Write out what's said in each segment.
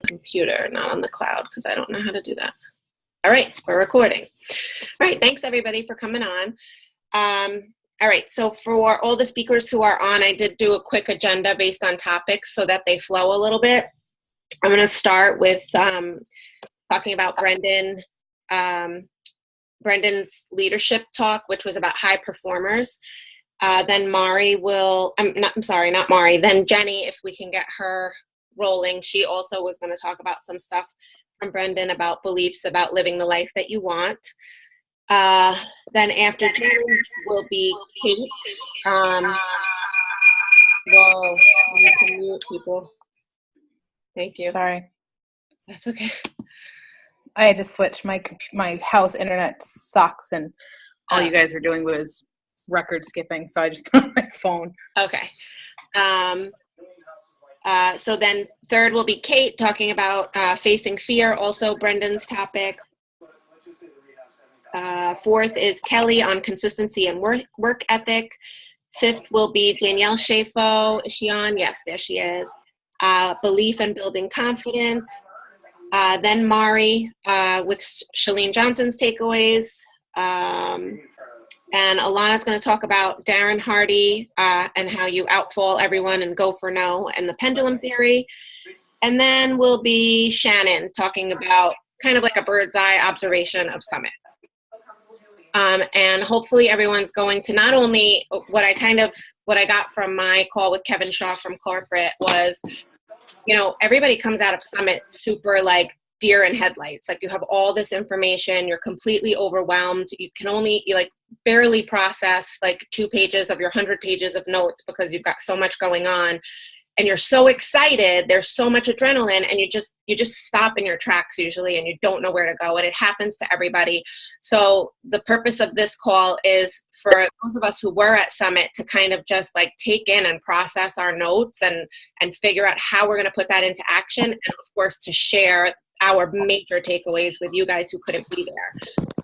computer, not on the cloud, because I don't know how to do that. All right, we're recording. All right, thanks everybody for coming on. All right, so for all the speakers who are on, I did do a quick agenda based on topics so that they flow a little bit. I'm going to start with talking about Brendan's leadership talk, which was about high performers. Then Mari will, not Mari, then Jenny, if we can get her rolling. She also was going to talk about some stuff from Brendan about beliefs about living the life that you want. Then after Jenny will be Kate. Whoa, you need to mute people. Thank you. Sorry. That's okay. I had to switch. My house internet sucks, and all you guys were doing was record skipping, so I just got on my phone. Okay. So then third will be Kate talking about facing fear, also Brendan's topic. Fourth is Kelly on consistency and work ethic. Fifth will be Danielle Shafo. Is she on? Yes, there she is. Belief and building confidence. Then Mari with Shalene Johnson's takeaways. And Alana's going to talk about Darren Hardy and how you outfall everyone and go for no and the pendulum theory. And then will be Shannon talking about kind of like a bird's eye observation of Summit. And hopefully everyone's going to not only what I got from my call with Kevin Shaw from corporate was, you know, everybody comes out of Summit super like deer in headlights. Like you have all this information, you're completely overwhelmed. You barely process like 2 pages of your 100 pages of notes because you've got so much going on. And you're so excited, there's so much adrenaline, and you just stop in your tracks usually, and you don't know where to go, and it happens to everybody. So the purpose of this call is for those of us who were at Summit to kind of just like take in and process our notes and figure out how we're going to put that into action, and of course to share our major takeaways with you guys who couldn't be there.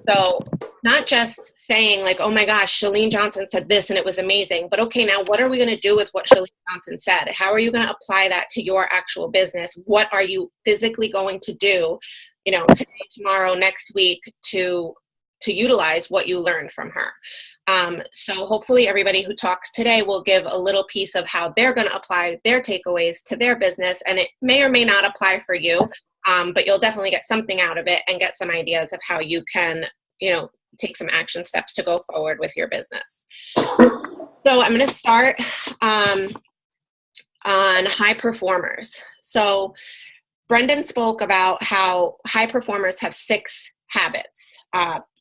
So not just saying like, oh my gosh, Shalene Johnson said this and it was amazing, but okay, now what are we going to do with what Shalene Johnson said? How are you going to apply that to your actual business? What are you physically going to do, you know, today, tomorrow, next week to utilize what you learned from her? So hopefully everybody who talks today will give a little piece of how they're going to apply their takeaways to their business, and it may or may not apply for you. But you'll definitely get something out of it and get some ideas of how you can, you know, take some action steps to go forward with your business. So I'm going to start on high performers. So Brendan spoke about how high performers have 6 habits,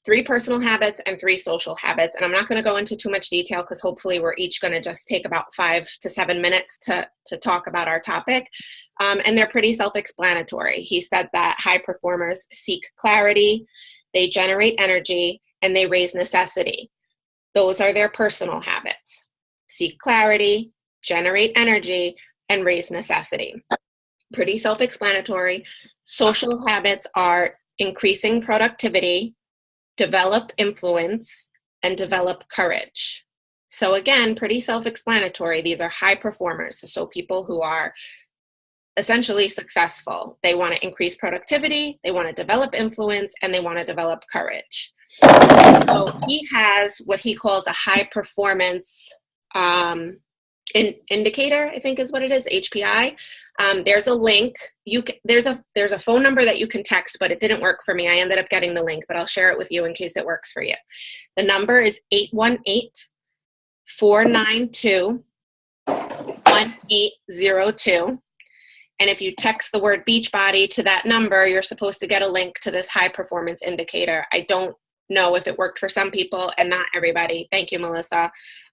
3 personal habits and 3 social habits. And I'm not going to go into too much detail because hopefully we're each going to just take about 5 to 7 minutes to talk about our topic. And they're pretty self-explanatory. He said that high performers seek clarity, they generate energy, and they raise necessity. Those are their personal habits. Seek clarity, generate energy, and raise necessity. Pretty self-explanatory. Social habits are increasing productivity, develop influence, and develop courage. So again, pretty self-explanatory. These are high performers. So people who are essentially successful. They want to increase productivity, they want to develop influence, and they want to develop courage. So he has what he calls a high performance indicator, I think is what it is, HPI. There's a link. There's a phone number that you can text, but it didn't work for me. I ended up getting the link, but I'll share it with you in case it works for you. The number is 818-492-1802. And if you text the word Beachbody to that number, you're supposed to get a link to this high performance indicator. I don't know if it worked for some people and not everybody. Thank you, Melissa.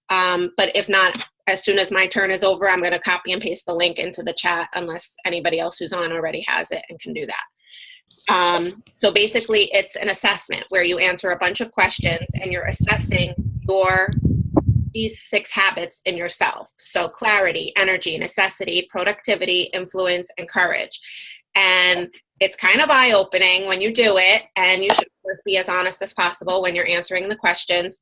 But if not, as soon as my turn is over, I'm going to copy and paste the link into the chat unless anybody else who's on already has it and can do that. So basically it's an assessment where you answer a bunch of questions and you're assessing these 6 habits in yourself. So clarity, energy, necessity, productivity, influence, and courage. And it's kind of eye-opening when you do it, and you should of course be as honest as possible when you're answering the questions.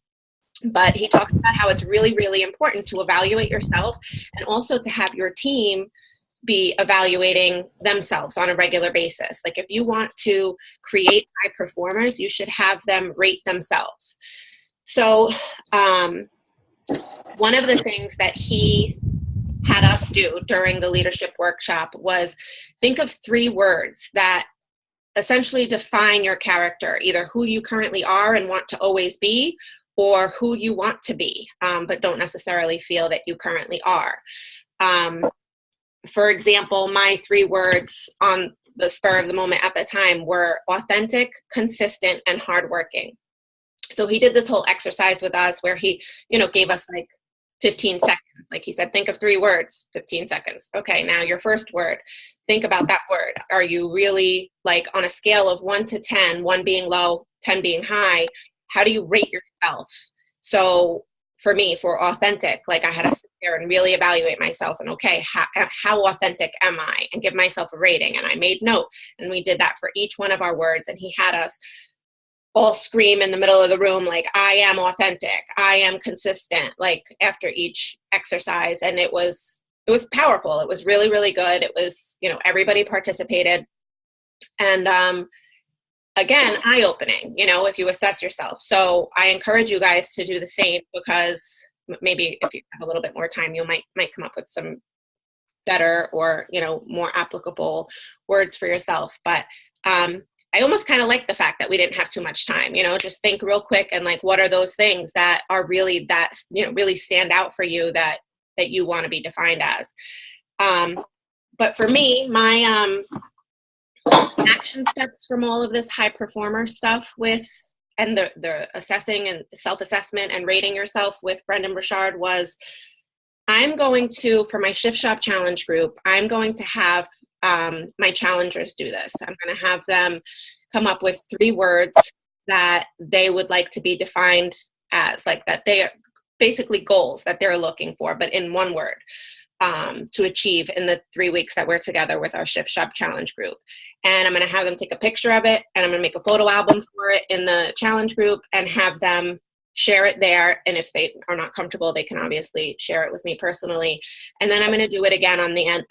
But he talks about how it's really, really important to evaluate yourself and also to have your team be evaluating themselves on a regular basis. Like if you want to create high performers, you should have them rate themselves. So one of the things that he had us do during the leadership workshop was think of 3 words that essentially define your character, either who you currently are and want to always be, or who you want to be, but don't necessarily feel that you currently are. For example, my 3 words on the spur of the moment at the time were authentic, consistent, and hardworking. So he did this whole exercise with us where he, gave us like 15 seconds. Like he said, think of 3 words, 15 seconds. Okay, now your first word, think about that word. Are you really, like, on a scale of 1 to 10, 1 being low, 10 being high, how do you rate yourself? So for me, for authentic, like I had to sit there and really evaluate myself and, okay, how authentic am I? And give myself a rating. And I made note, and we did that for each one of our words. And he had us all scream in the middle of the room, like, I am authentic, I am consistent, like after each exercise. And it was powerful. It was really, really good. It was, everybody participated. And again, eye-opening, if you assess yourself. So I encourage you guys to do the same, because maybe if you have a little bit more time, you might come up with some better or, more applicable words for yourself. But I almost kind of like the fact that we didn't have too much time, just think real quick and like, what are those things that are really really stand out for you that you want to be defined as. But for me, my action steps from all of this high performer stuff and the assessing and self-assessment and rating yourself with Brendon Burchard was, I'm going to, for my Shift Shop Challenge group, I'm going to have my challengers do this. I'm going to have them come up with 3 words that they would like to be defined as, like that they are basically goals that they're looking for, but in 1 word, to achieve in the 3 weeks that we're together with our Shift Shop Challenge group. And I'm going to have them take a picture of it, and I'm going to make a photo album for it in the challenge group and have them share it there. And if they are not comfortable, they can obviously share it with me personally. And then I'm going to do it again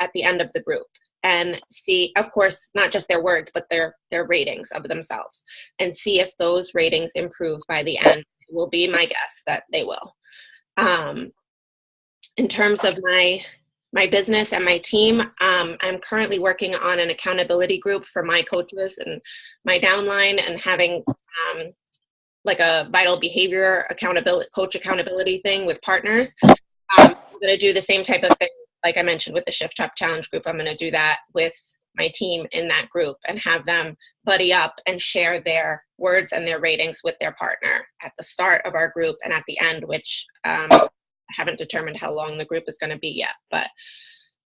at the end of the group and see, of course, not just their words, but their ratings of themselves, and see if those ratings improve by the end. It will be my guess that they will. In terms of my business and my team, I'm currently working on an accountability group for my coaches and my downline, and having like a vital behavior coach accountability thing with partners. I'm going to do the same type of thing, like I mentioned, with the Shift Shop Challenge group. I'm going to do that with my team in that group and have them buddy up and share their words and their ratings with their partner at the start of our group and at the end, which I haven't determined how long the group is going to be yet. But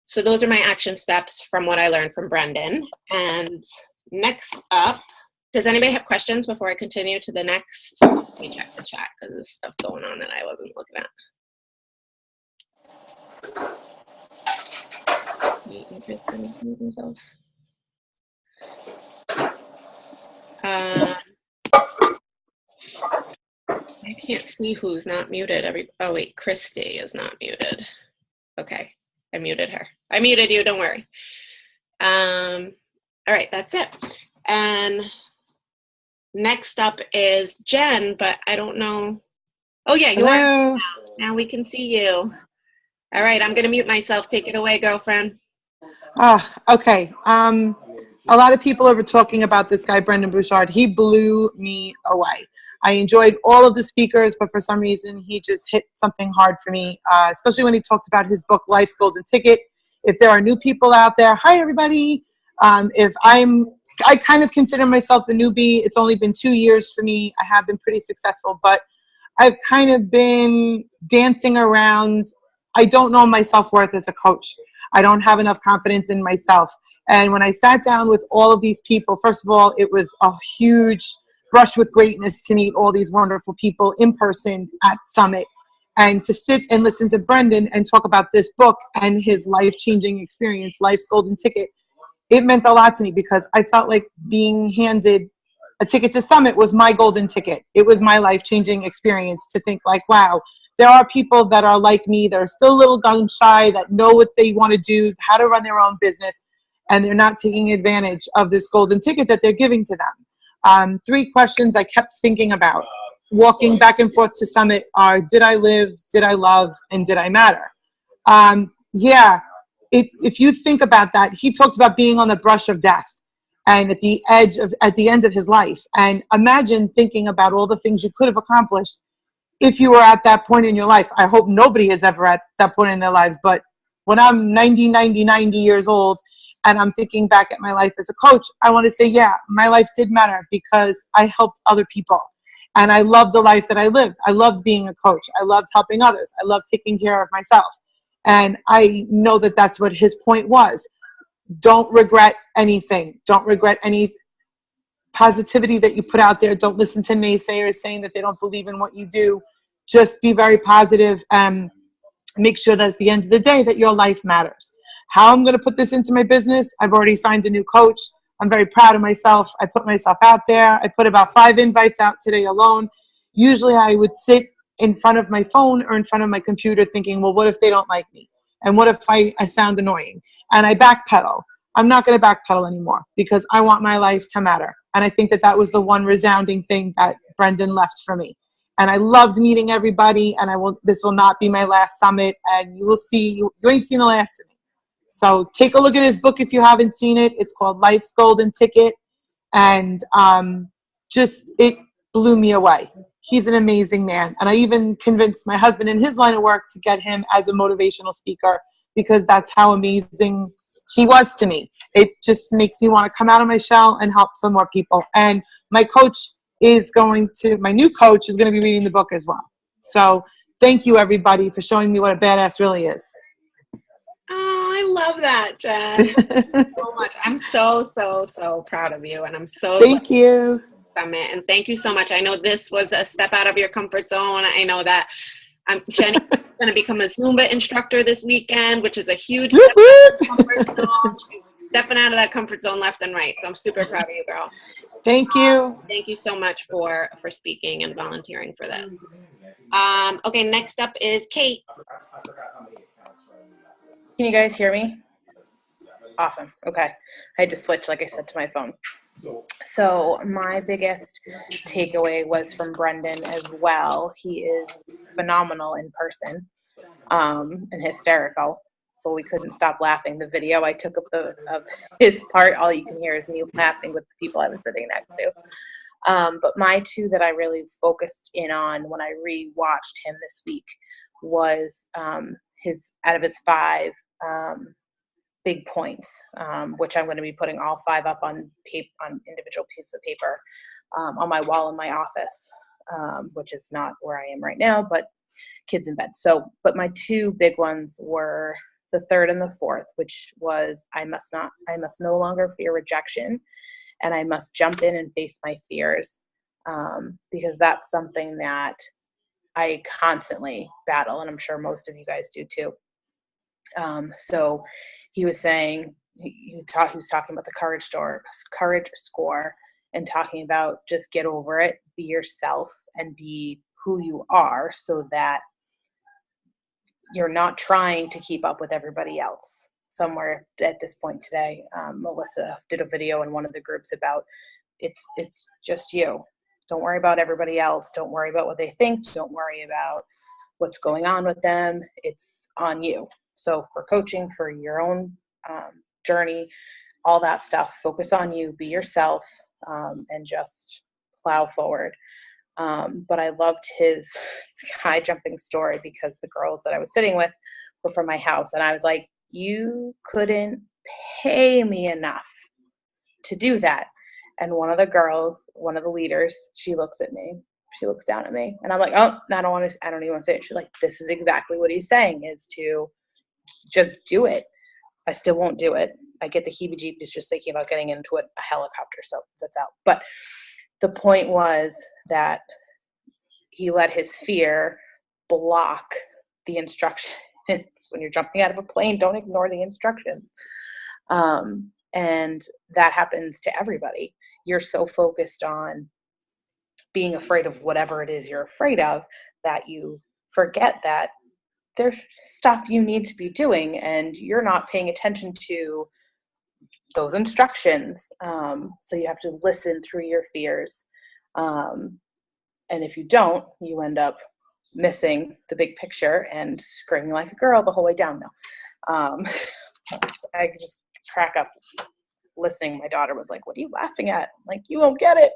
so those are my action steps from what I learned from Brendon. And next up, does anybody have questions before I continue to the next? Let me check the chat because there's stuff going on that I wasn't looking at. Themselves. I can't see who's not muted. Oh wait, Christy is not muted. Okay, I muted her. I muted you, don't worry. All right, that's it. And next up is Jen, but I don't know. Oh yeah, you are. Now we can see you. All right, I'm gonna mute myself. Take it away, girlfriend. Okay. A lot of people are talking about this guy, Brendon Burchard. He blew me away. I enjoyed all of the speakers, but for some reason, he just hit something hard for me, especially when he talked about his book, Life's Golden Ticket. If there are new people out there, hi, everybody. I kind of consider myself a newbie. It's only been 2 years for me. I have been pretty successful, but I've kind of been dancing around. I don't know my self-worth as a coach. I don't have enough confidence in myself. And when I sat down with all of these people, first of all, it was a huge brush with greatness to meet all these wonderful people in person at Summit, and to sit and listen to Brendon and talk about this book and his life-changing experience, Life's Golden Ticket. It meant a lot to me because I felt like being handed a ticket to Summit was my golden ticket. It was my life-changing experience to think like, wow, there are people that are like me, that are still a little gun shy, that know what they want to do, how to run their own business, and they're not taking advantage of this golden ticket that they're giving to them. 3 questions I kept thinking about walking back and forth to Summit are, did I live, did I love, and did I matter? If you think about that, he talked about being on the brush of death and at the end of his life. And imagine thinking about all the things you could have accomplished if you were at that point in your life. I hope nobody is ever at that point in their lives. But when I'm 90 years old and I'm thinking back at my life as a coach, I want to say, yeah, my life did matter because I helped other people. And I loved the life that I lived. I loved being a coach. I loved helping others. I loved taking care of myself. And I know that that's what his point was. Don't regret anything. Don't regret any positivity that you put out there. Don't listen to naysayers saying that they don't believe in what you do. Just be very positive and make sure that at the end of the day that your life matters. How I'm going to put this into my business, I've already signed a new coach. I'm very proud of myself. I put myself out there. I put about 5 invites out today alone. Usually I would sit in front of my phone or in front of my computer thinking, well, what if they don't like me? And what if I sound annoying? And I backpedal. I'm not going to backpedal anymore because I want my life to matter. And I think that that was the one resounding thing that Brendan left for me. And I loved meeting everybody. And this will not be my last summit. And you will see, you ain't seen the last of me. So take a look at his book if you haven't seen it. It's called Life's Golden Ticket. And it blew me away. He's an amazing man. And I even convinced my husband in his line of work to get him as a motivational speaker because that's how amazing he was to me. It just makes me want to come out of my shell and help some more people. And my new coach is going to be reading the book as well. So thank you, everybody, for showing me what a badass really is. Oh, I love that, Jen. So much. I'm so, so, so proud of you. And I'm so thank you. Summit. And thank you so much. I know this was a step out of your comfort zone. I know that Jenny's going to become a Zumba instructor this weekend, which is a huge step out of the comfort zone. She's stepping out of that comfort zone left and right. So I'm super proud of you, girl. Thank you. Thank you so much for speaking and volunteering for this. Okay, next up is Kate. Can you guys hear me? Awesome. Okay. I had to switch, like I said, to my phone. So my biggest takeaway was from Brendan as well. He is phenomenal in person and hysterical. So we couldn't stop laughing. The video I took of his part, all you can hear is me laughing with the people I was sitting next to. But my 2 that I really focused in on when I rewatched him this week was out of his 5 big points, which I'm going to be putting all 5 up on individual pieces of paper on my wall in my office, which is not where I am right now, but kids in bed. But my 2 big ones were the 3rd and the 4th, which was I must no longer fear rejection, and I must jump in and face my fears, because that's something that I constantly battle, and I'm sure most of you guys do too. So he was saying, he was talking about the courage score and talking about just get over it, be yourself, and be who you are so that you're not trying to keep up with everybody else. Somewhere at this point today, Melissa did a video in one of the groups about it's just you. Don't worry about everybody else. Don't worry about what they think. Don't worry about what's going on with them. It's on you. So for coaching, for your own journey, all that stuff, focus on you, be yourself, and just plow forward. But I loved his high jumping story because the girls that I was sitting with were from my house. And I was like, you couldn't pay me enough to do that. And one of the leaders, she looks down at me and I'm like, oh, I don't even want to say it. She's like, this is exactly what he's saying, is to just do it. I still won't do it. I get the heebie-jeebies just thinking about getting into a helicopter. So that's out. But the point was that he let his fear block the instructions. When you're jumping out of a plane, don't ignore the instructions. And that happens to everybody. You're so focused on being afraid of whatever it is you're afraid of that you forget that there's stuff you need to be doing and you're not paying attention to those instructions. So you have to listen through your fears. And if you don't, you end up missing the big picture and screaming like a girl the whole way down. I could just crack up listening. My daughter was like, "What are you laughing at? Like, you won't get it."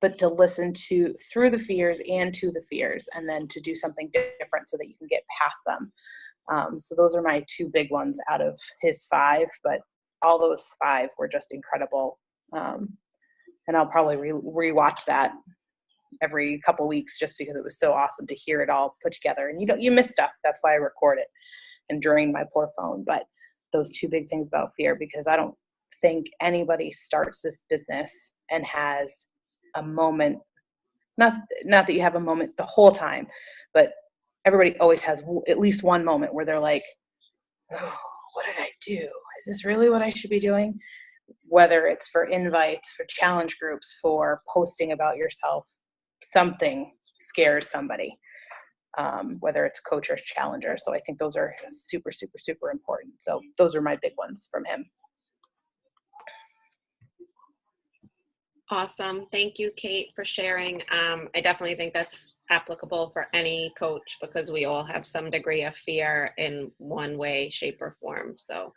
But to listen to through the fears and to the fears, and then to do something different so that you can get past them. So those are my two big ones out of his 5, but all those 5 were just incredible. And I'll probably rewatch that every couple weeks just because it was so awesome to hear it all put together. And you miss stuff. That's why I record it and drain my poor phone. But those 2 big things about fear, because I don't think anybody starts this business and has a moment, not that you have a moment the whole time, but everybody always has at least one moment where they're like, "Oh, what did I do? Is this really what I should be doing?" Whether it's for invites, for challenge groups, for posting about yourself, something scares somebody, whether it's coach or challenger. So I think those are super, super, super important. So those are my big ones from him. Awesome. Thank you, Kate, for sharing. I definitely think that's applicable for any coach because we all have some degree of fear in one way, shape, or form. So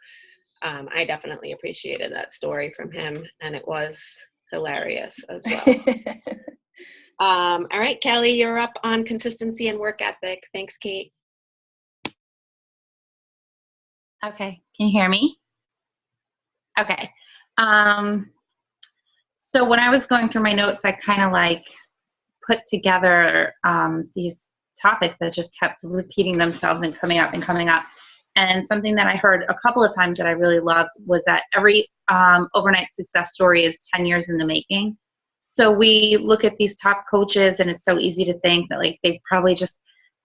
I definitely appreciated that story from him, and it was hilarious as well. All right, Kelly, you're up on consistency and work ethic. Thanks, Kate. Okay, can you hear me? Okay. So when I was going through my notes, I kind of like put together these topics that just kept repeating themselves and coming up and coming up. And something that I heard a couple of times that I really loved was that every overnight success story is 10 years in the making. So we look at these top coaches and it's so easy to think that like they've probably just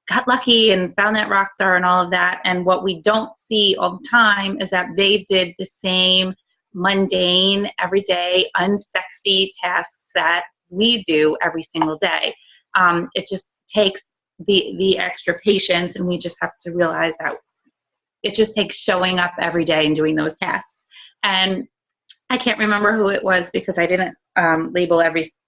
got lucky and found that rock star and all of that. And what we don't see all the time is that they did the same mundane, everyday, unsexy tasks that we do every single day. It just takes the extra patience, and we just have to realize that it just takes showing up every day and doing those tasks. And I can't remember who it was because I didn't label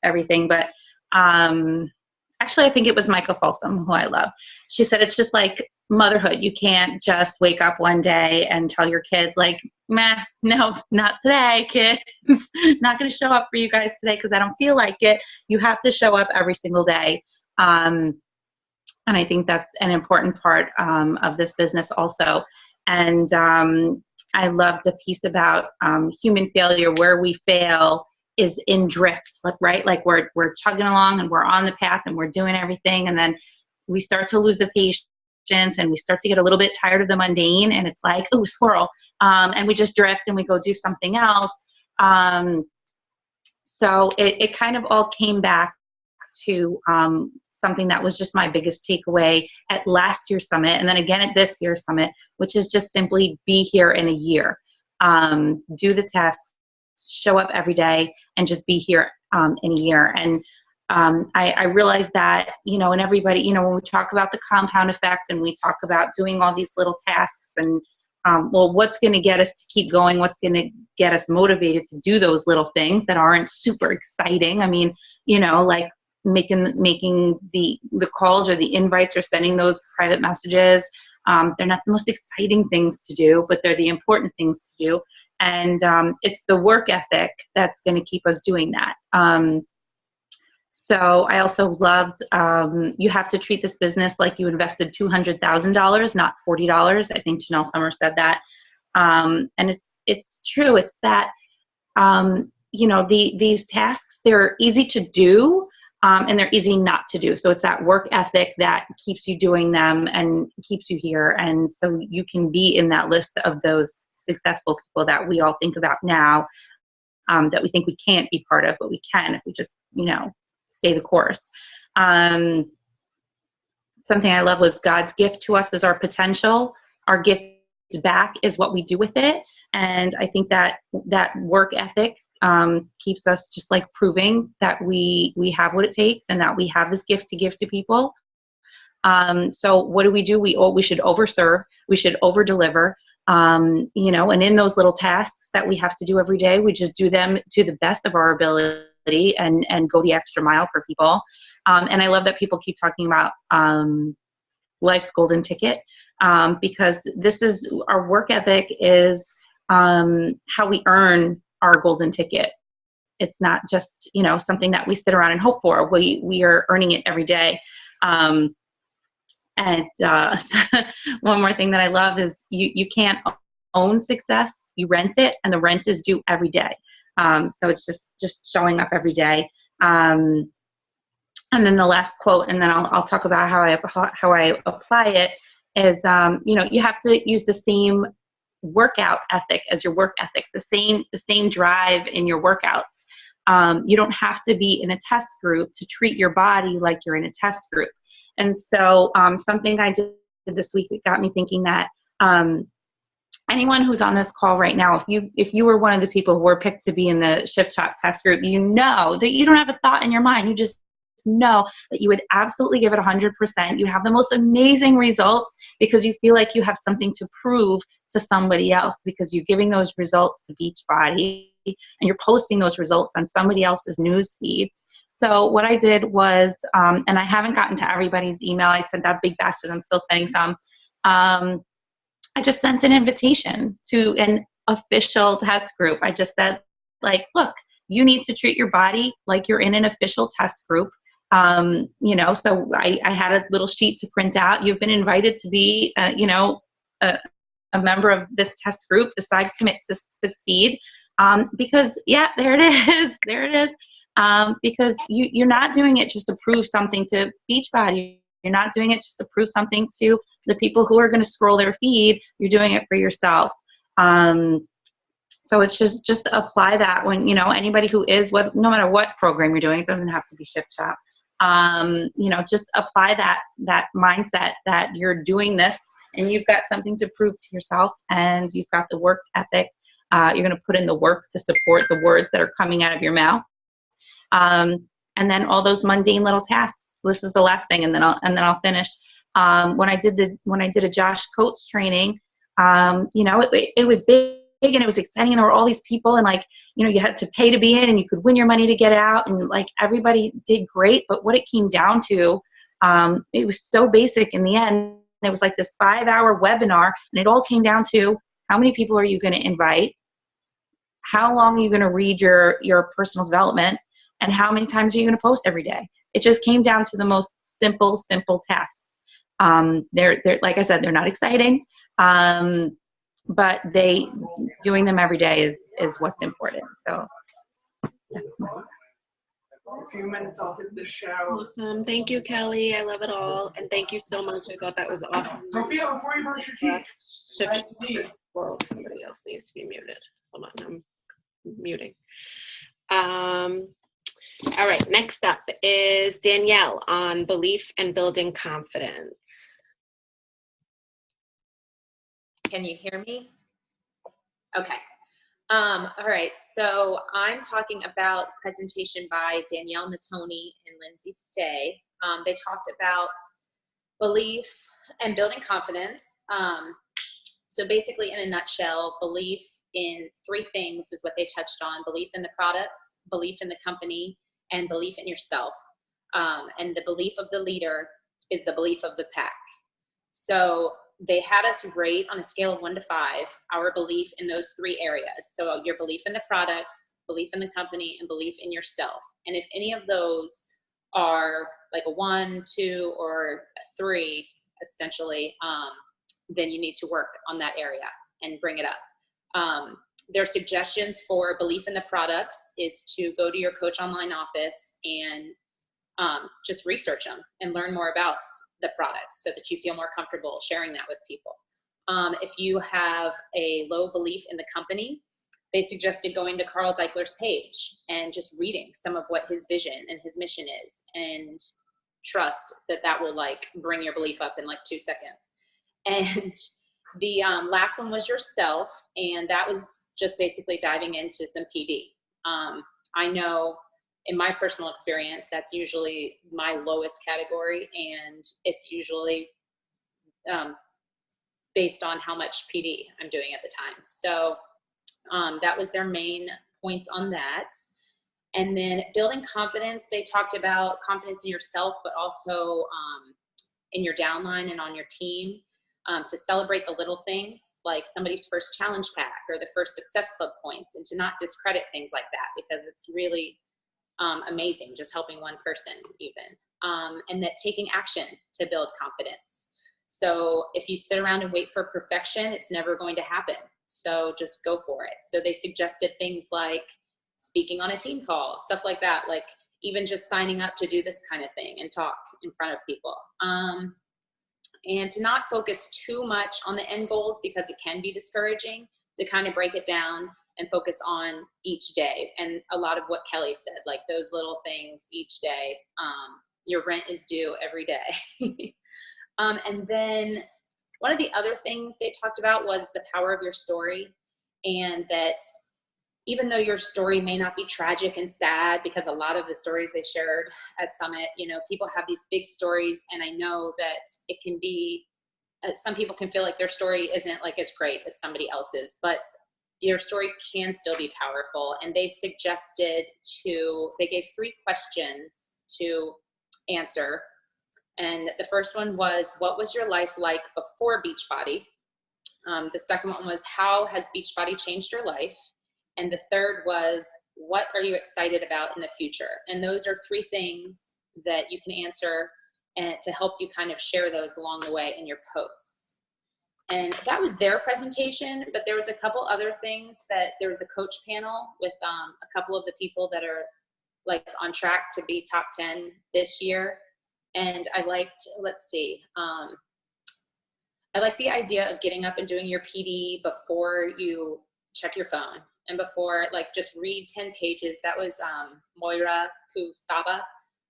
everything, but actually I think it was Michael Folsom, who I love. She said it's just like motherhood. You can't just wake up one day and tell your kids like, "Meh, no, not today, kids. Not going to show up for you guys today because I don't feel like it." You have to show up every single day. And I think that's an important part of this business also. And I loved a piece about human failure. Where we fail is in drift, right? Like we're chugging along and we're on the path and we're doing everything, and then we start to lose the patience and we start to get a little bit tired of the mundane, and it's like, "Oh, squirrel," and we just drift and we go do something else. So it kind of all came back to something that was just my biggest takeaway at last year's summit, and then again at this year's summit, which is just simply be here in a year. Do the tests, show up every day, and just be here in a year. And I realized that, and everybody, when we talk about the compound effect and we talk about doing all these little tasks and, what's going to get us to keep going? What's going to get us motivated to do those little things that aren't super exciting? I mean, like making the calls or the invites or sending those private messages. They're not the most exciting things to do, but they're the important things to do. And it's the work ethic that's going to keep us doing that. So I also loved, you have to treat this business like you invested $200,000, not $40. I think Janelle Summers said that. And it's true. It's that, these tasks, they're easy to do, and they're easy not to do. So it's that work ethic that keeps you doing them and keeps you here. And so you can be in that list of those successful people that we all think about now, that we think we can't be part of, but we can if we just, stay the course. Something I love was God's gift to us is our potential. Our gift back is what we do with it. And I think that work ethic keeps us just like proving that we have what it takes and that we have this gift to give to people. So what do? We should overserve. We should over deliver. And in those little tasks that we have to do every day, we just do them to the best of our ability and go the extra mile for people. And I love that people keep talking about life's golden ticket, because this is our work ethic is how we earn our golden ticket. It's not just, something that we sit around and hope for. We are earning it every day. And one more thing that I love is you can't own success, you rent it, and the rent is due every day. So it's just showing up every day. And then the last quote, and then I'll talk about how I apply it, is you have to use the same workout ethic as your work ethic, the same drive in your workouts. You don't have to be in a test group to treat your body like you're in a test group. And so something I did this week that got me thinking that anyone who's on this call right now, if you were one of the people who were picked to be in the Shift Shop test group, you know that you don't have a thought in your mind. You just know that you would absolutely give it 100%. You have the most amazing results because you feel like you have something to prove to somebody else, because you're giving those results to Beachbody and you're posting those results on somebody else's news feed. So what I did was, and I haven't gotten to everybody's email. I sent out big batches. I'm still sending some. I just sent an invitation to an official test group. I just said, look, you need to treat your body like you're in an official test group. So I had a little sheet to print out. You've been invited to be, a member of this test group, Decide, Commit, Succeed. Because there it is. There it is. Because you're not doing it just to prove something to Beachbody. You're not doing it just to prove something to the people who are going to scroll their feed. You're doing it for yourself. So it's just apply that when, anybody who is, no matter what program you're doing, it doesn't have to be Shift Shop. Just apply that mindset that you're doing this and you've got something to prove to yourself, and you've got the work ethic. You're going to put in the work to support the words that are coming out of your mouth. And then all those mundane little tasks. This is the last thing, and then I'll finish. When I did a Josh Coates training, it was big and it was exciting, and there were all these people, and you had to pay to be in, and you could win your money to get out, and everybody did great. But what it came down to, it was so basic in the end. It was this 5-hour webinar, and it all came down to how many people are you going to invite, how long are you going to read your personal development, and how many times are you going to post every day. It just came down to the most simple tasks. They're like I said, they're not exciting, but doing them every day is what's important. So. A few minutes, I'll hit the show. Awesome. Thank you, Kelly. I love it all. And thank you so much. I thought that was awesome. Sophia, before you brush your teeth, Whoa, somebody else needs to be muted. Hold on, I'm muting. All right, next up is Danielle on belief and building confidence. Can you hear me? Okay. All right, so I'm talking about presentation by Danielle Natoni and Lindsay Stay. They talked about belief and building confidence. So basically, in a nutshell, belief in 3 things is what they touched on: belief in the products, belief in the company, and belief in yourself. And the belief of the leader is the belief of the pack. So they had us rate on a scale of 1 to 5 our belief in those 3 areas. So your belief in the products, belief in the company, and belief in yourself. And if any of those are a 1, 2, or a 3, essentially, then you need to work on that area and bring it up. Their suggestions for belief in the products is to go to your Coach Online office and just research them and learn more about the products so that you feel more comfortable sharing that with people. If you have a low belief in the company, they suggested going to Carl Deichler's page and just reading some of what his vision and his mission is, and trust that will bring your belief up in 2 seconds. And The last one was yourself, and that was just basically diving into some PD. I know in my personal experience, that's usually my lowest category, and it's usually based on how much PD I'm doing at the time. So that was their main points on that. And then building confidence, they talked about confidence in yourself, but also in your downline and on your team, to celebrate the little things like somebody's first challenge pack or the first success club points, and to not discredit things like that, because it's really amazing just helping one person even. And that taking action to build confidence. So if you sit around and wait for perfection, it's never going to happen. So just go for it. So they suggested things like speaking on a team call, stuff like that, like even just signing up to do this kind of thing and talk in front of people. And to not focus too much on the end goals, because it can be discouraging, to kind of break it down and focus on each day. And a lot of what Kelly said, like those little things each day. Your rent is due every day. And then one of the other things they talked about was the power of your story, and that even though your story may not be tragic and sad, because a lot of the stories they shared at Summit, you know, people have these big stories, and I know that it can be, some people can feel like their story isn't like as great as somebody else's, but your story can still be powerful. And they suggested they gave 3 questions to answer. And the first one was, what was your life like before Beachbody? The second one was, how has Beachbody changed your life? And the third was, what are you excited about in the future? And those are 3 things that you can answer, and to help you kind of share those along the way in your posts. And that was their presentation, but there was a couple other things. That there was the coach panel with a couple of the people that are like on track to be top 10 this year. And I liked, I like the idea of getting up and doing your PD before you check your phone, and before, like, just read 10 pages. That was Moira Kusaba,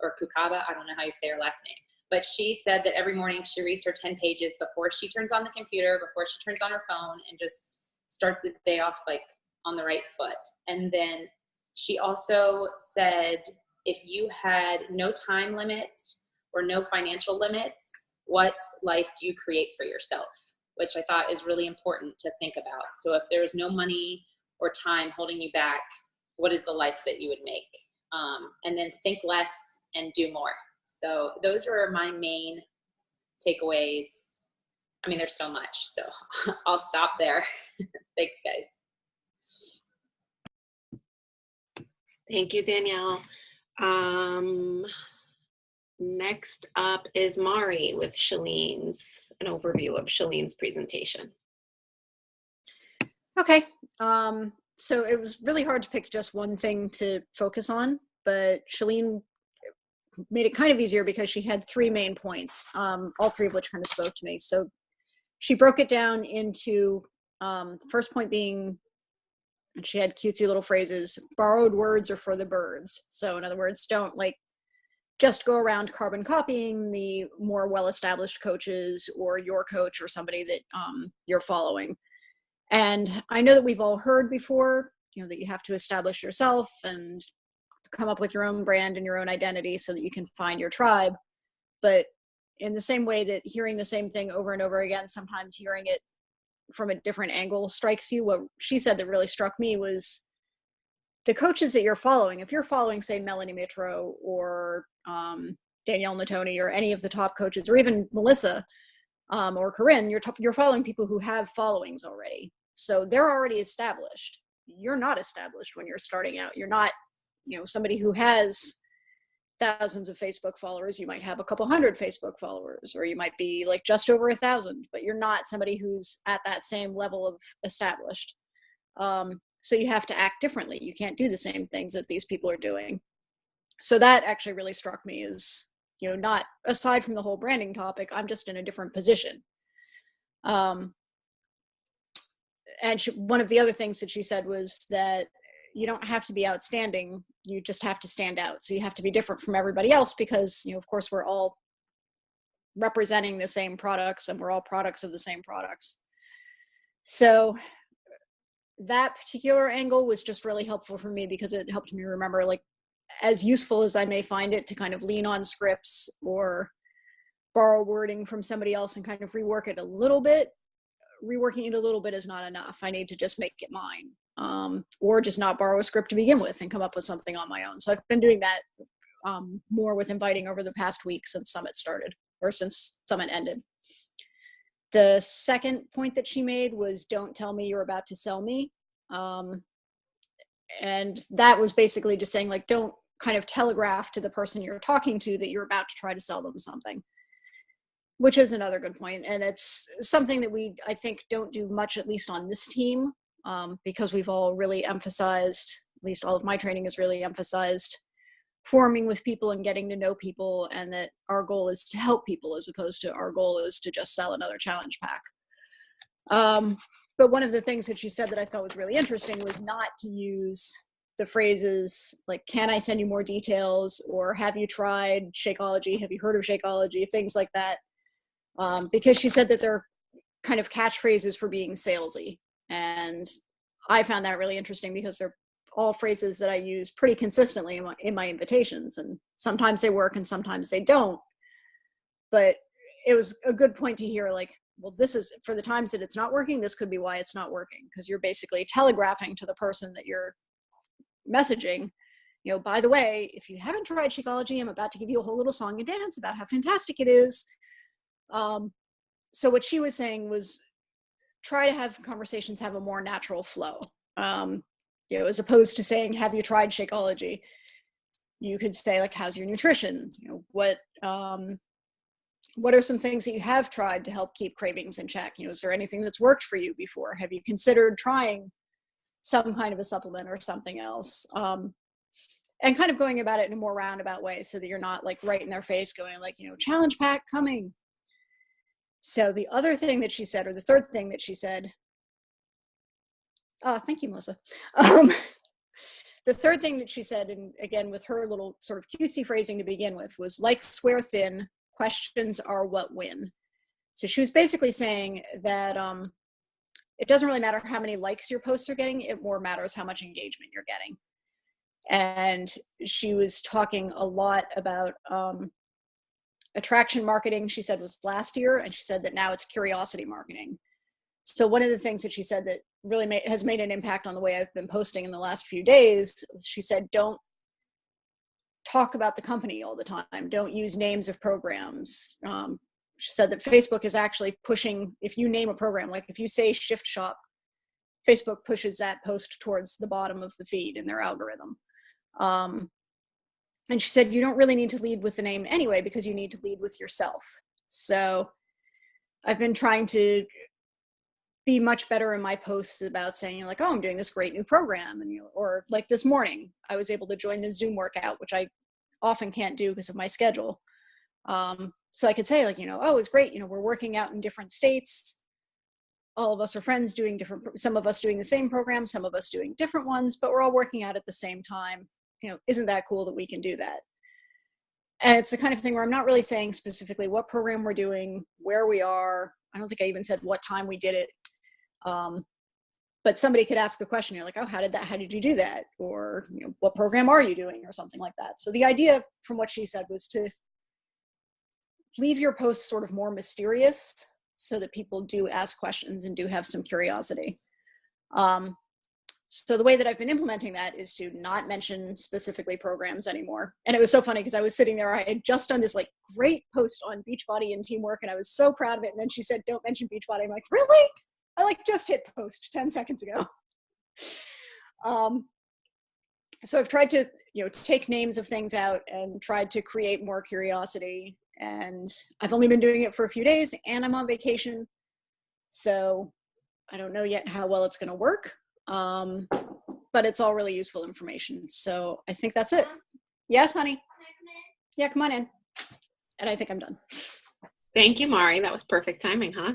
or Kukaba, I don't know how you say her last name. But she said that every morning she reads her 10 pages before she turns on the computer, before she turns on her phone, and just starts the day off like on the right foot. And then she also said, if you had no time limit or no financial limits, what life do you create for yourself? Which I thought is really important to think about. So if there is no money or time holding you back, what is the life that you would make? And then think less and do more. So those are my main takeaways. I mean, there's so much, so I'll stop there. Thanks, guys. Thank you, Danielle. Next up is Mari with an overview of Shalene's presentation. Okay. So it was really hard to pick just one thing to focus on, but Shalene made it kind of easier because she had 3 main points, all 3 of which kind of spoke to me. So she broke it down into the first point being, she had cutesy little phrases, borrowed words are for the birds. So in other words, don't just go around carbon copying the more well-established coaches or your coach or somebody that you're following. And I know that we've all heard before, that you have to establish yourself and come up with your own brand and your own identity so that you can find your tribe. But in the same way that hearing the same thing over and over again, sometimes hearing it from a different angle strikes you. What she said that really struck me was the coaches that you're following. If you're following, say, Melanie Mitro or Danielle Natoni or any of the top coaches, or even Melissa or Corinne, you're following people who have followings already. So they're already established. You're not established when you're starting out. You're not, somebody who has thousands of Facebook followers. You might have a couple hundred Facebook followers, or you might be like just over 1,000, but you're not somebody who's at that same level of established. So you have to act differently. You can't do the same things that these people are doing. So that actually really struck me as, not aside from the whole branding topic, I'm just in a different position. And one of the other things that she said was that you don't have to be outstanding. You just have to stand out. So you have to be different from everybody else because, of course, we're all representing the same products and we're all products of the same products. So that particular angle was just really helpful for me because it helped me remember, like, as useful as I may find it to kind of lean on scripts or borrow wording from somebody else and kind of reworking it a little bit is not enough. I need to just make it mine, or just not borrow a script to begin with and come up with something on my own. So I've been doing that more with inviting over the past week since Summit started, or since Summit ended. The second point that she made was, don't tell me you're about to sell me. And that was basically just saying, like, don't kind of telegraph to the person you're talking to that you're about to try to sell them something, which is another good point. And it's something that we, I think, don't do much, at least on this team, because we've all really emphasized, at least all of my training has really emphasized forming with people and getting to know people, and that our goal is to help people as opposed to our goal is to just sell another challenge pack. But one of the things that she said that I thought was really interesting was not to use the phrases like, can I send you more details? Or have you tried Shakeology? Have you heard of Shakeology? Things like that. Because she said that they're kind of catchphrases for being salesy. And I found that really interesting because they're all phrases that I use pretty consistently in my invitations. And sometimes they work and sometimes they don't. But it was a good point to hear, like, well, this is, for the times that it's not working, this could be why it's not working. Because you're basically telegraphing to the person that you're messaging, you know, by the way, if you haven't tried Shakeology, I'm about to give you a whole little song and dance about how fantastic it is. So what she was saying was, try to have conversations have a more natural flow. You know, as opposed to saying, have you tried Shakeology? You could say, like, how's your nutrition? You know, what are some things that you have tried to help keep cravings in check? You know, is there anything that's worked for you before? Have you considered trying some kind of a supplement or something else? And kind of going about it in a more roundabout way so that you're not like right in their face going like, you know, challenge pack coming. So the other thing that she said, or the third thing that she said, thank you, Melissa. The third thing that she said, and again, with her little sort of cutesy phrasing to begin with, was, like square thin, questions are what win. So she was basically saying that it doesn't really matter how many likes your posts are getting, it more matters how much engagement you're getting. And she was talking a lot about attraction marketing, she said, was last year, and she said that now it's curiosity marketing. So one of the things that she said that really has made an impact on the way I've been posting in the last few days, she said, don't talk about the company all the time. Don't use names of programs. She said that Facebook is actually pushing, if you name a program, like if you say Shift Shop, Facebook pushes that post towards the bottom of the feed in their algorithm. And she said, you don't really need to lead with the name anyway, because you need to lead with yourself. So I've been trying to be much better in my posts about saying, like, oh, I'm doing this great new program. And, you know, or like this morning, I was able to join the Zoom workout, which I often can't do because of my schedule. So I could say, like, you know, oh, it's great. You know, we're working out in different states. All of us are friends doing different, some of us doing the same program, some of us doing different ones, but we're all working out at the same time. You know, isn't that cool that we can do that? And it's the kind of thing where I'm not really saying specifically what program we're doing, where we are. I don't think I even said what time we did it. But somebody could ask a question. You're like, oh, how did you do that? Or, you know, what program are you doing, or something like that. So the idea from what she said was to leave your posts sort of more mysterious so that people do ask questions and do have some curiosity. So the way that I've been implementing that is to not mention specifically programs anymore. And it was so funny because I was sitting there, I had just done this like great post on Beachbody and teamwork, and I was so proud of it. And then she said, don't mention Beachbody. I'm like, really? I like just hit post 10 seconds ago. So I've tried to, you know, take names of things out and tried to create more curiosity. And I've only been doing it for a few days and I'm on vacation. So I don't know yet how well it's going to work. But it's all really useful information. So I think that's it. Yes, honey. Yeah, come on in. And I think I'm done. Thank you, Mari. That was perfect timing, huh?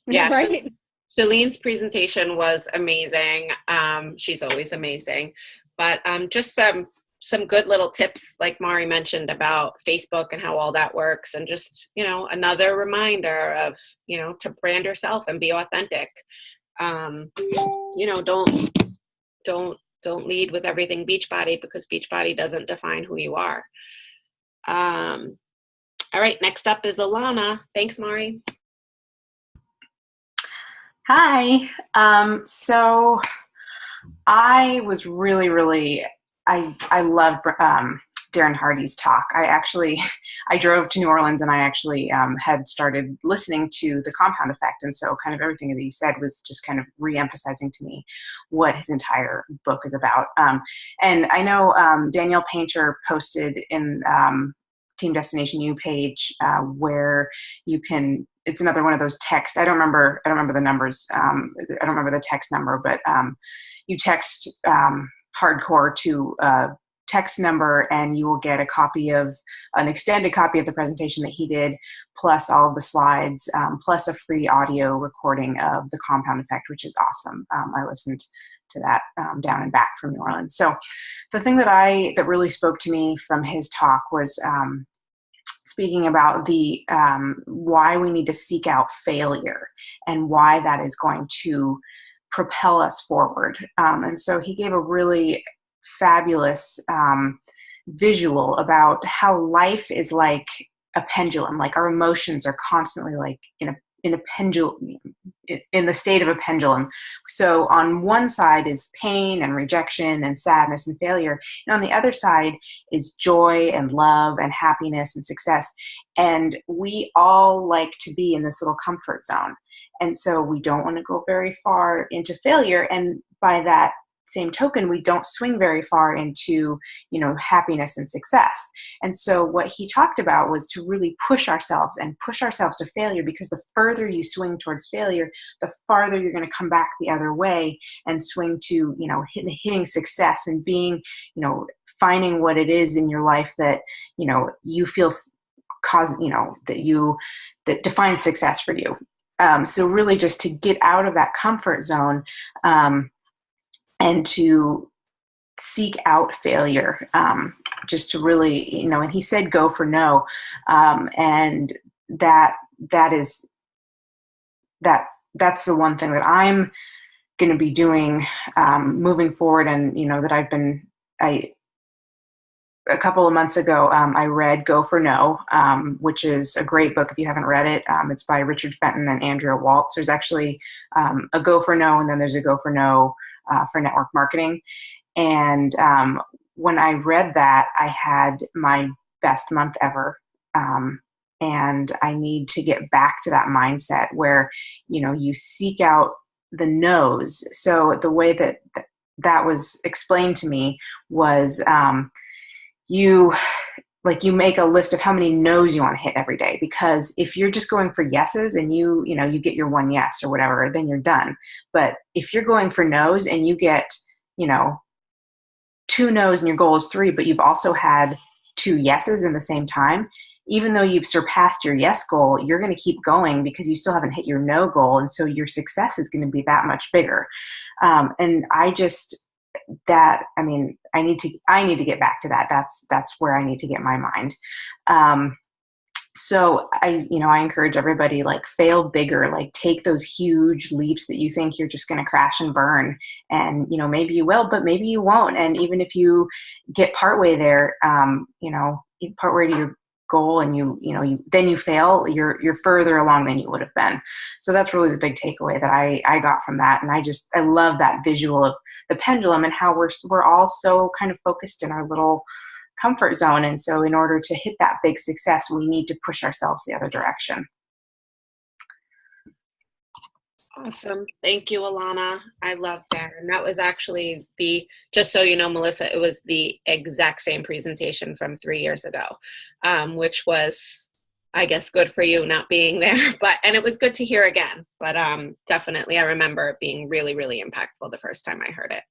Yeah. Right. Shalene's presentation was amazing. She's always amazing. But just some good little tips, like Mari mentioned, about Facebook and how all that works. And just, you know, another reminder of, you know, to brand yourself and be authentic. You know, don't lead with everything Beachbody, because Beachbody doesn't define who you are. All right, next up is Alana. Thanks, Mari. Hi. So I was really, I loved Darren Hardy's talk. I drove to New Orleans, and I actually had started listening to The Compound Effect. And so kind of everything that he said was just kind of re-emphasizing to me what his entire book is about. And I know Danielle Painter posted in Team Destination U page where you can, it's another one of those text. I don't remember the numbers. I don't remember the text number, but you text hardcore to text number, and you will get a copy of an extended copy of the presentation that he did, plus all of the slides, plus a free audio recording of The Compound Effect, which is awesome. I listened to that down and back from New Orleans. So the thing that really spoke to me from his talk was speaking about the why we need to seek out failure and why that is going to propel us forward. And so he gave a really fabulous visual about how life is like a pendulum. Like our emotions are constantly like in a pendulum, in the state of a pendulum. So on one side is pain and rejection and sadness and failure, and on the other side is joy and love and happiness and success. And we all like to be in this little comfort zone. And so we don't want to go very far into failure. And by that same token, we don't swing very far into, happiness and success. And so what he talked about was to really push ourselves to failure, because the further you swing towards failure, the farther you're going to come back the other way and swing to, hitting success and being, finding what it is in your life that, you feel that defines success for you. So really just to get out of that comfort zone, and to seek out failure, just to really, and he said, go for no. And that's the one thing that I'm going to be doing, moving forward. And, that a couple of months ago, I read Go for No, which is a great book if you haven't read it. It's by Richard Fenton and Andrea Waltz. There's actually a Go for No, and then there's a Go for No for network marketing. And when I read that, I had my best month ever. And I need to get back to that mindset where, you seek out the no's. So the way that was explained to me was you make a list of how many no's you want to hit every day, because if you're just going for yeses and you get your one yes or whatever, then you're done. But if you're going for no's and you get, 2 no's and your goal is 3, but you've also had 2 yeses in the same time, even though you've surpassed your yes goal, you're going to keep going because you still haven't hit your no goal. And so your success is going to be that much bigger. And I need to get back to that. That's where I need to get my mind. So I encourage everybody, fail bigger, take those huge leaps that you think you're just going to crash and burn. And, maybe you will, but maybe you won't. And even if you get partway there, partway to your goal and then you fail, you're further along than you would have been. So that's really the big takeaway that I got from that. And I love that visual of the pendulum and how we're all so kind of focused in our little comfort zone. And so in order to hit that big success, we need to push ourselves the other direction. Awesome. Thank you, Alana. I love Darren. That was actually just so you know, Melissa, it was the exact same presentation from 3 years ago, which was, I guess, good for you not being there, and it was good to hear again. But definitely, I remember it being really, really impactful the first time I heard it.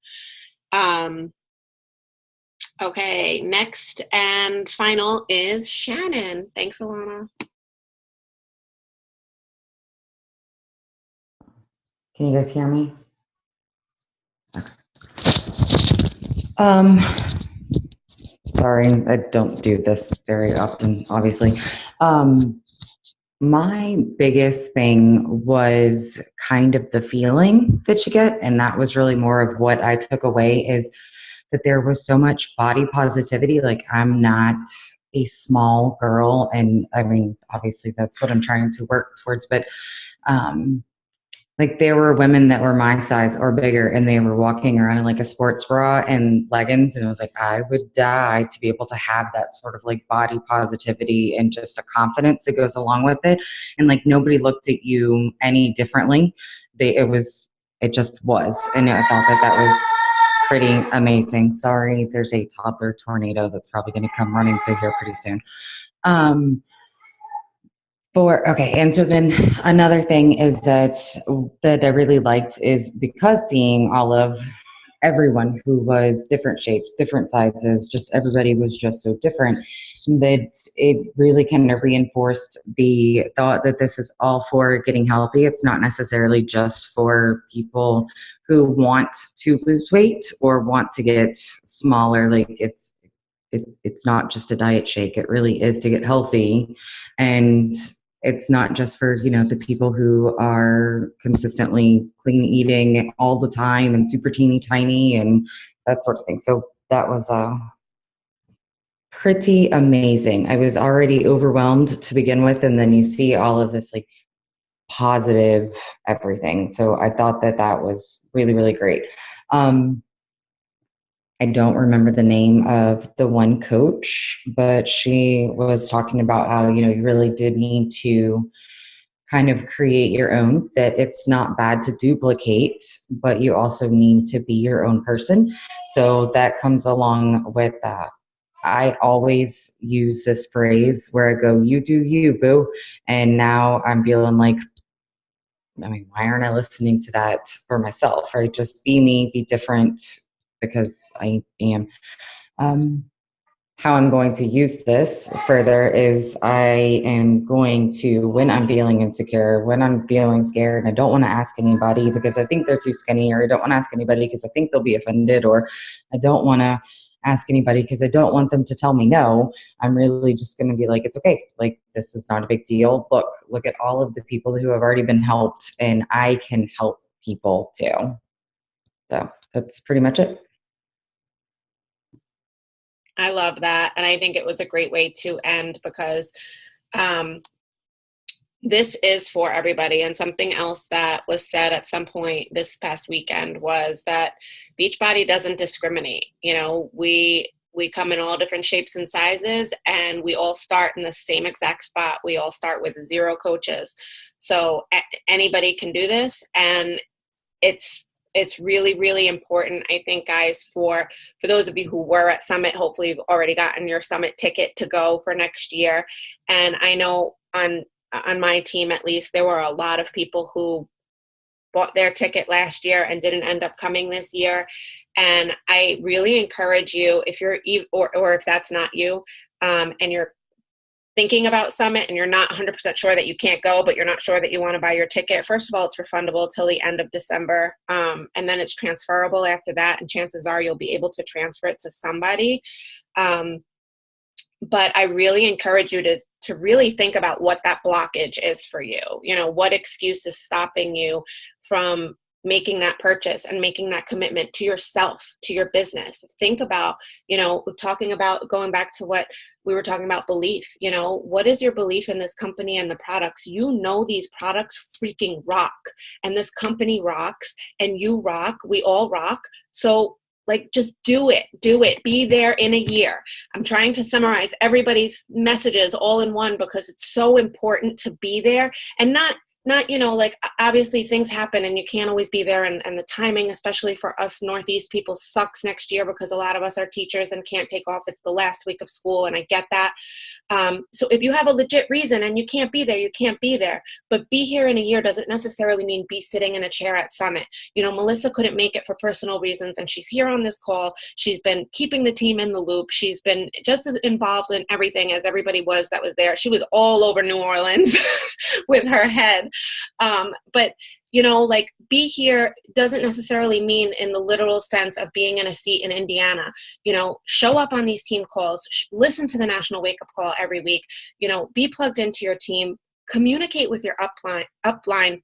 Okay, next and final is Shannon. Thanks, Alana. Can you guys hear me? Sorry, I don't do this very often, obviously. My biggest thing was kind of the feeling that you get, and that was really more of what I took away, is that there was so much body positivity. Like, I'm not a small girl, and I mean, obviously that's what I'm trying to work towards, but like, there were women that were my size or bigger, and they were walking around in like a sports bra and leggings, and it was like, I would die to be able to have that sort of like body positivity and just a confidence that goes along with it. And like, nobody looked at you any differently. It just was. And I thought that was pretty amazing. Sorry, there's a toddler tornado that's probably going to come running through here pretty soon. Okay, and so then another thing is that I really liked is, because seeing all of everyone who was different shapes, different sizes, just everybody was just so different, that it really kind of reinforced the thought that this is all for getting healthy. It's not necessarily just for people who want to lose weight or want to get smaller. Like, it's not just a diet shake. It really is to get healthy. And it's not just for, the people who are consistently clean eating all the time and super teeny tiny and that sort of thing. So that was pretty amazing. I was already overwhelmed to begin with, and then you see all of this like positive everything. So I thought that was really, really great. I don't remember the name of the one coach, but she was talking about how, you really did need to kind of create your own, that it's not bad to duplicate, but you also need to be your own person. So that comes along with that. I always use this phrase where I go, you do you, boo. And now I'm feeling like, why aren't I listening to that for myself, right? Just be me, be different, because I am. How I'm going to use this further is, I am going to, when I'm feeling insecure, when I'm feeling scared, and I don't want to ask anybody because I think they're too skinny, or I don't want to ask anybody because I think they'll be offended, or I don't want to ask anybody because I don't want them to tell me no. I'm really just going to be like, it's okay. Like, this is not a big deal. Look at all of the people who have already been helped, and I can help people too. So that's pretty much it. I love that. And I think it was a great way to end, because this is for everybody. And something else that was said at some point this past weekend was that Beachbody doesn't discriminate. We come in all different shapes and sizes, and we all start in the same exact spot. We all start with 0 coaches. So anybody can do this. And it's really, really important, I think, guys, for those of you who were at Summit. Hopefully you've already gotten your Summit ticket to go for next year. And I know on my team, at least, there were a lot of people who bought their ticket last year and didn't end up coming this year. And I really encourage you, if you're, or if that's not you, and you're thinking about Summit and you're not 100% sure that you can't go, but you're not sure that you want to buy your ticket. First of all, it's refundable till the end of December. And then it's transferable after that. And chances are you'll be able to transfer it to somebody. But I really encourage you to really think about what that blockage is for you. What excuse is stopping you from making that purchase and making that commitment to yourself, to your business. Think about, going back to what we were talking about, belief. What is your belief in this company and the products? These products freaking rock, and this company rocks, and you rock. We all rock. So just do it. Be there in a year. I'm trying to summarize everybody's messages all in one, because it's so important to be there, and not, obviously things happen and you can't always be there. And the timing, especially for us Northeast people, sucks next year, because a lot of us are teachers and can't take off. It's the last week of school, and I get that. So if you have a legit reason and you can't be there, you can't be there. But be here in a year doesn't necessarily mean be sitting in a chair at Summit. Melissa couldn't make it for personal reasons, and she's here on this call. She's been keeping the team in the loop. She's been just as involved in everything as everybody was that was there. She was all over New Orleans with her head. But be here doesn't necessarily mean in the literal sense of being in a seat in Indiana. Show up on these team calls, listen to the National Wake Up Call every week, be plugged into your team, communicate with your upline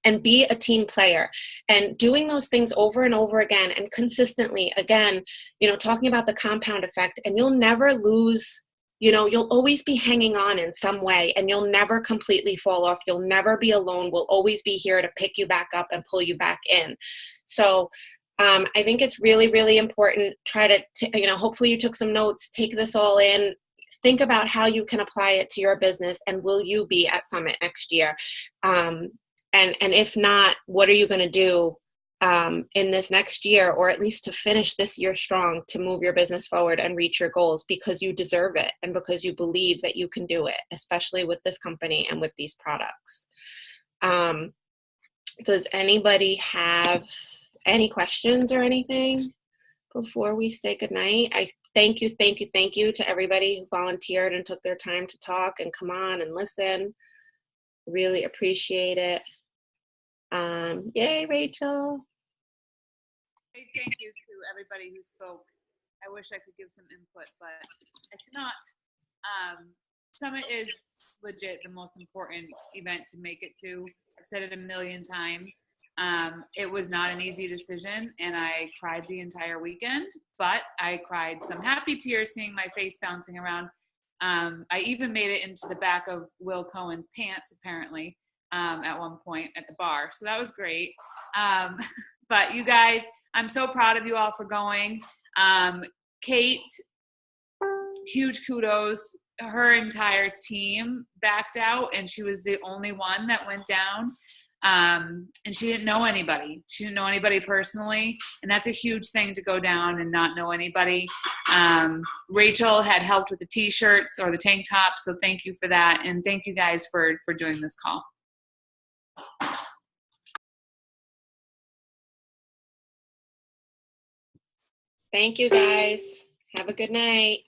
and be a team player. And doing those things over and over again and consistently, again, talking about the compound effect, and you'll never lose, you'll always be hanging on in some way, and you'll never completely fall off. You'll never be alone. We'll always be here to pick you back up and pull you back in. So I think it's really, really important. Try to, hopefully you took some notes, take this all in, think about how you can apply it to your business, and will you be at Summit next year? And if not, what are you going to do in this next year, or at least to finish this year strong, to move your business forward and reach your goals, because you deserve it and because you believe that you can do it, especially with this company and with these products. Does anybody have any questions or anything before we say goodnight? I thank you to everybody who volunteered and took their time to talk and come on and listen. Really appreciate it. Yay, Rachel. Hey, thank you to everybody who spoke. I wish I could give some input, but I cannot. Summit is legit the most important event to make it to. I've said it a million times. It was not an easy decision, and I cried the entire weekend, but I cried some happy tears seeing my face bouncing around. I even made it into the back of Will Cohen's pants, apparently, at one point at the bar. So that was great. But you guys, I'm so proud of you all for going. Kate, huge kudos. Her entire team backed out, and she was the only one that went down. And she didn't know anybody. She didn't know anybody personally, and that's a huge thing, to go down and not know anybody. Rachel had helped with the t-shirts or the tank tops, so thank you for that, and thank you guys for doing this call. Thank you, guys. Have a good night.